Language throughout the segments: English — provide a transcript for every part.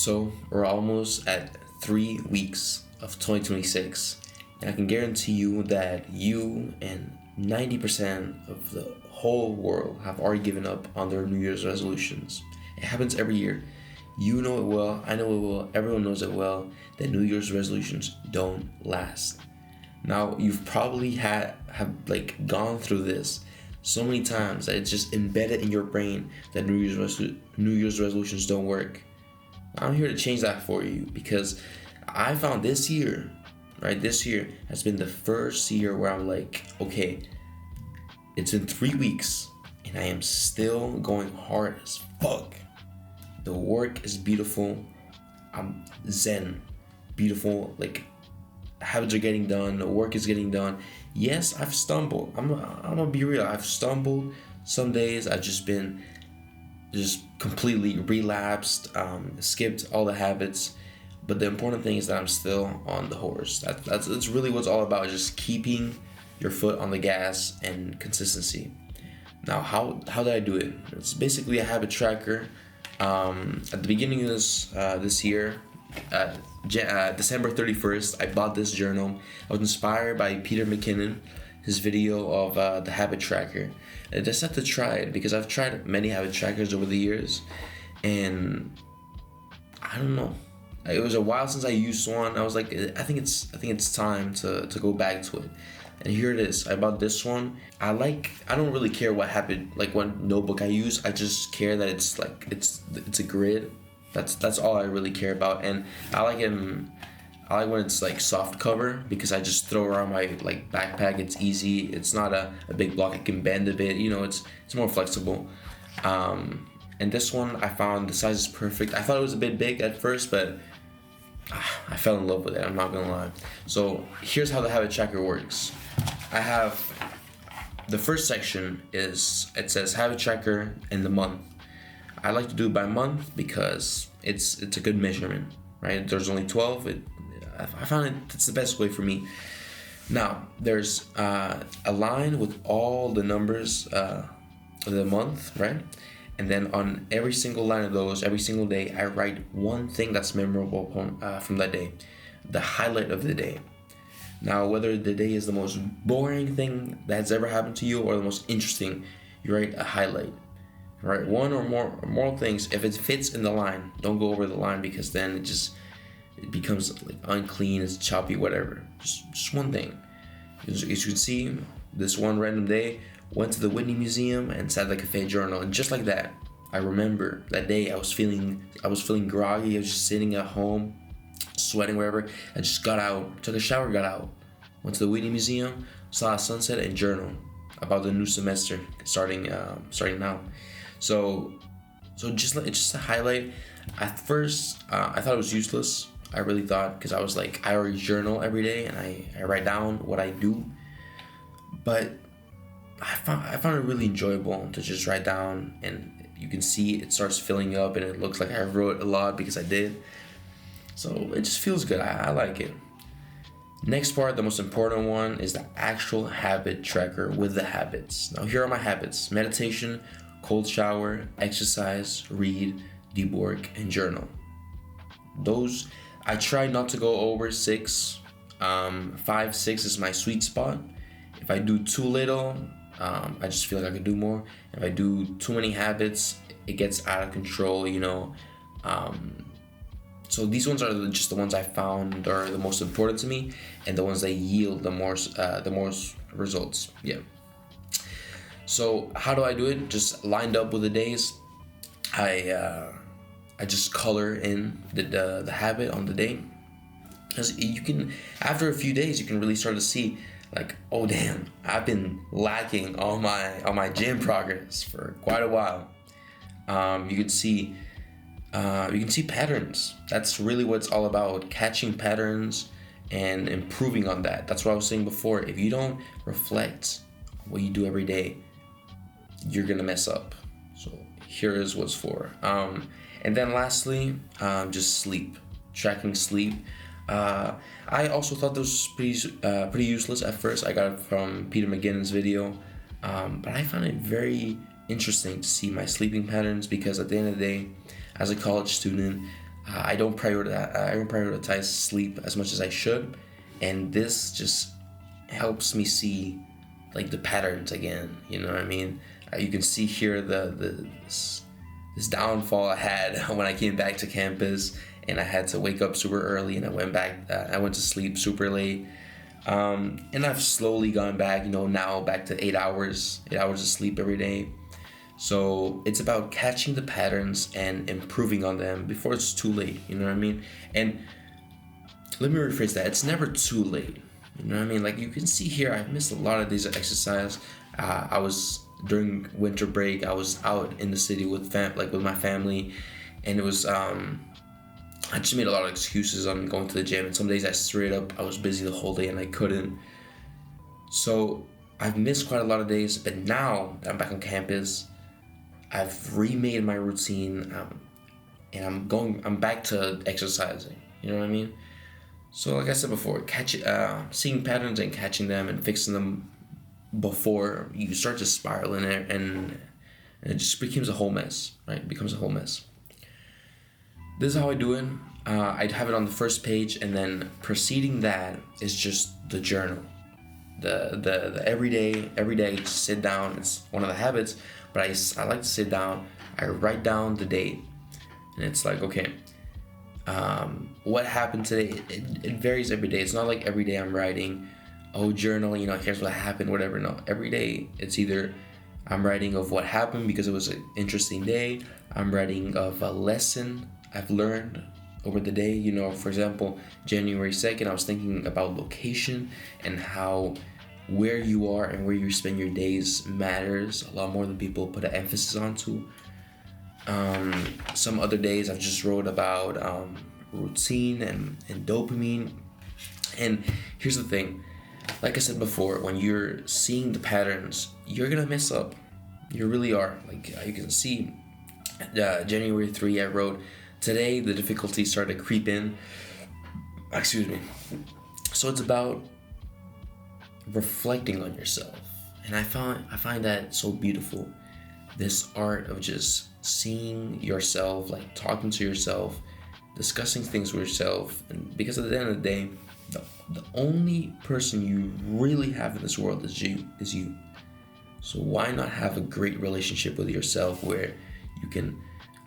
So we're almost at 3 weeks of 2026, and I can guarantee you that you and 90% of the whole world have already given up on their New Year's resolutions. It happens every year. You know it well, I know it well, everyone knows it well, that New Year's resolutions don't last. Now you've probably have gone through this so many times that it's just embedded in your brain that New Year's resolutions don't work. I'm here to change that for you because I found this year has been the first year where I'm like, okay, it's been 3 weeks and I am still going hard as fuck. The work is beautiful. I'm zen, beautiful. Like, habits are getting done. The work is getting done. Yes, I've stumbled. I'm gonna be real. I've stumbled. Some days I've just been completely relapsed, skipped all the habits. But the important thing is that I'm still on the horse. That's really what's all about. Just keeping your foot on the gas and consistency. Now, how did I do it? It's basically a habit tracker. At the beginning of this year, December 31st, I bought this journal. I was inspired by Peter McKinnon, his video of the habit tracker. I just had to try it because I've tried many habit trackers over the years, and I don't know. It was a while since I used one. I was like, I think it's time to go back to it. And here it is. I bought this one. I don't really care what habit, like what notebook I use. I just care that it's a grid. That's all I really care about. And I like when it's like soft cover because I just throw around my like backpack. It's easy. It's not a big block. It can bend a bit. It's more flexible. And this one I found the size is perfect. I thought it was a bit big at first, but I fell in love with it. I'm not gonna lie. So here's how the habit tracker works. I have the first section it says habit tracker in the month. I like to do it by month because it's a good measurement, right? There's only 12. I found it's the best way for me. Now there's a line with all the numbers of the month, right? And then on every single line of those, every single day, I write one thing that's memorable from that day, the highlight of the day. Now, whether the day is the most boring thing that's ever happened to you or the most interesting, you write a highlight. Right, one or more things. If it fits in the line, don't go over the line because then it becomes like unclean, it's choppy, whatever. Just one thing. As you can see, this one random day, went to the Whitney Museum and sat at the Cafe Journal, and just like that, I remember that day I was feeling groggy. I was just sitting at home, sweating, wherever. I just got out, took a shower, got out, went to the Whitney Museum, saw a sunset, and journal about the new semester starting now. So it's just a highlight. At first, I thought it was useless. I really thought, because I was like, I already journal every day and I write down what I do. But I found it really enjoyable to just write down, and you can see it starts filling up and it looks like I wrote a lot because I did. So it just feels good. I like it. Next part, the most important one, is the actual habit tracker with the habits. Now here are my habits: meditation, cold shower, exercise, read, deep work, and journal. Those, I try not to go over 6. 5, 6 is my sweet spot. If I do too little, I just feel like I could do more. If I do too many habits, it gets out of control, So these ones are just the ones I found are the most important to me, and the ones that yield the most results. Yeah. So how do I do it? Just lined up with the days. I just color in the habit on the day, because you can, after a few days, you can really start to see like, oh damn, I've been lacking on my gym progress for quite a while. You can see patterns. That's really what it's all about: catching patterns and improving on that. That's what I was saying before. If you don't reflect what you do every day, you're gonna mess up. So here is what's for. And then lastly, just sleep, tracking sleep. I also thought this was pretty useless at first. I got it from Peter McKinnon's video, but I found it very interesting to see my sleeping patterns, because at the end of the day, as a college student, I don't prioritize sleep as much as I should, and this just helps me see like the patterns again. You know what I mean? You can see here this downfall I had when I came back to campus, and I had to wake up super early, and I went to sleep super late. And I've slowly gone back, now back to 8 hours of sleep every day. So it's about catching the patterns and improving on them before it's too late. You know what I mean? And let me rephrase that. It's never too late. You know what I mean? Like you can see here, I've missed a lot of days of exercise. I was during winter break. I was out in the city with my family, and it was I just made a lot of excuses on going to the gym. And some days I was busy the whole day and I couldn't. So I've missed quite a lot of days. But now that I'm back on campus, I've remade my routine, and I'm back to exercising. You know what I mean? So like I said before, seeing patterns and catching them and fixing them before you start to spiral in it, and it just becomes a whole mess, right? It becomes a whole mess. This is how I do it. I'd have it on the first page, and then preceding that is just the journal. The every day just sit down. It's one of the habits, but I like to sit down. I write down the date, and it's like, okay, what happened today? It varies every day. It's not like every day I'm writing, journal, here's what happened, whatever. No, every day it's either I'm writing of what happened because it was an interesting day. I'm writing of a lesson I've learned over the day. For example, January 2nd, I was thinking about location and how where you are and where you spend your days matters a lot more than people put an emphasis onto. Some other days I've just wrote about routine and dopamine. And here's the thing, like I said before, when you're seeing the patterns, you're gonna mess up. You really are. Like you can see, January 3, I wrote, today the difficulty started to creep in. Excuse me. So it's about reflecting on yourself, and I find that so beautiful. This art of just seeing yourself, like talking to yourself, discussing things with yourself, and because at the end of the day, the only person you really have in this world is you. So why not have a great relationship with yourself where you can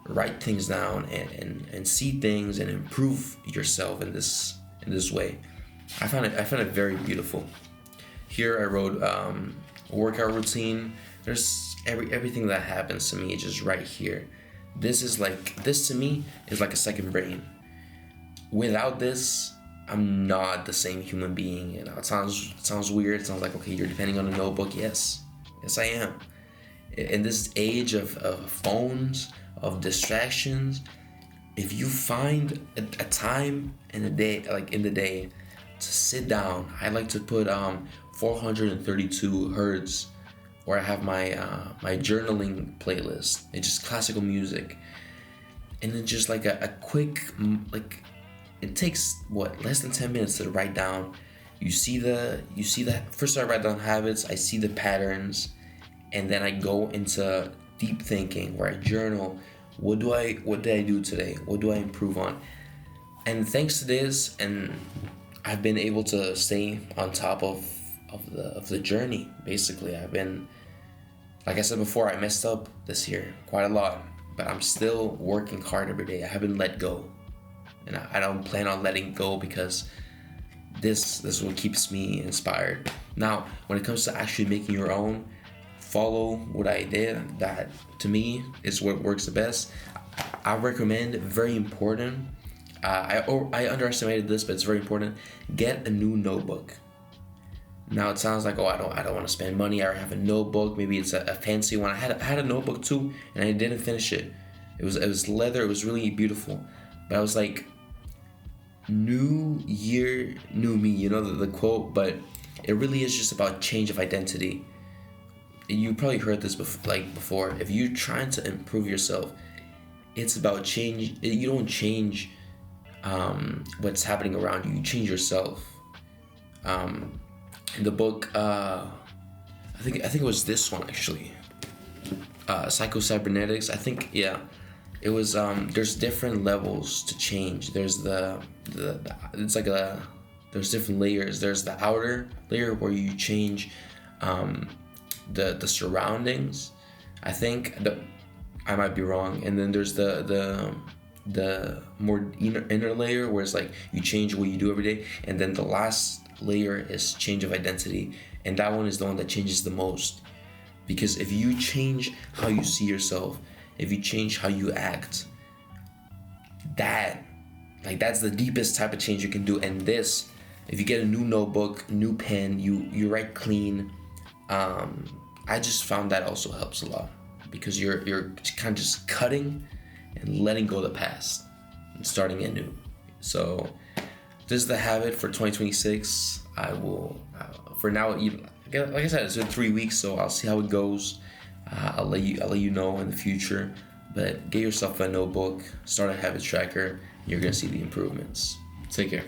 write things down and see things and improve yourself in this way. I found it very beautiful. Here I wrote workout routine. There's everything that happens to me is just right here. This to me is like a second brain. Without this, I'm not the same human being. It sounds weird. It sounds like, okay, you're depending on a notebook. Yes I am. In this age of phones, of distractions, if you find a time in the day to sit down, I like to put 432 hertz, where I have my journaling playlist. It's just classical music, and then just like a quick, like it takes less than 10 minutes to write down. You see the first I write down habits, I see the patterns, and then I go into deep thinking where I journal. What did I do today? What do I improve on? And thanks to this, and I've been able to stay on top of the journey. Basically, I've been, like I said before, I messed up this year quite a lot, but I'm still working hard every day. I haven't let go, and I don't plan on letting go, because this is what keeps me inspired. Now, when it comes to actually making your own, follow what I did. That to me is what works the best. I recommend, very important, I underestimated this, but it's very important, get a new notebook. Now it sounds like, I don't want to spend money. I have a notebook, maybe it's a fancy one. I had a notebook too, and I didn't finish it. It was leather, it was really beautiful, but I was like, new year, new me, the quote. But it really is just about change of identity. You probably heard this before. If you're trying to improve yourself, it's about change. You don't change what's happening around you. You change yourself. In the book, I think it was this one actually. Psycho-Cybernetics. I think, yeah. It was there's different levels to change. There's the it's like a there's different layers. There's the outer layer where you change the surroundings. I think I might be wrong. And then there's the more inner layer where it's like you change what you do every day. And then the last layer is change of identity, and that one is the one that changes the most. Because if you change how you see yourself, if you change how you act, that's the deepest type of change you can do. And this, if you get a new notebook, new pen, you write clean. I just found that also helps a lot, because you're kind of just cutting and letting go of the past and starting anew. So this is the habit for 2026. I will, for now, like I said, it's been 3 weeks, so I'll see how it goes. I'll let you know in the future. But get yourself a notebook, start a habit tracker. You're gonna see the improvements. Take care.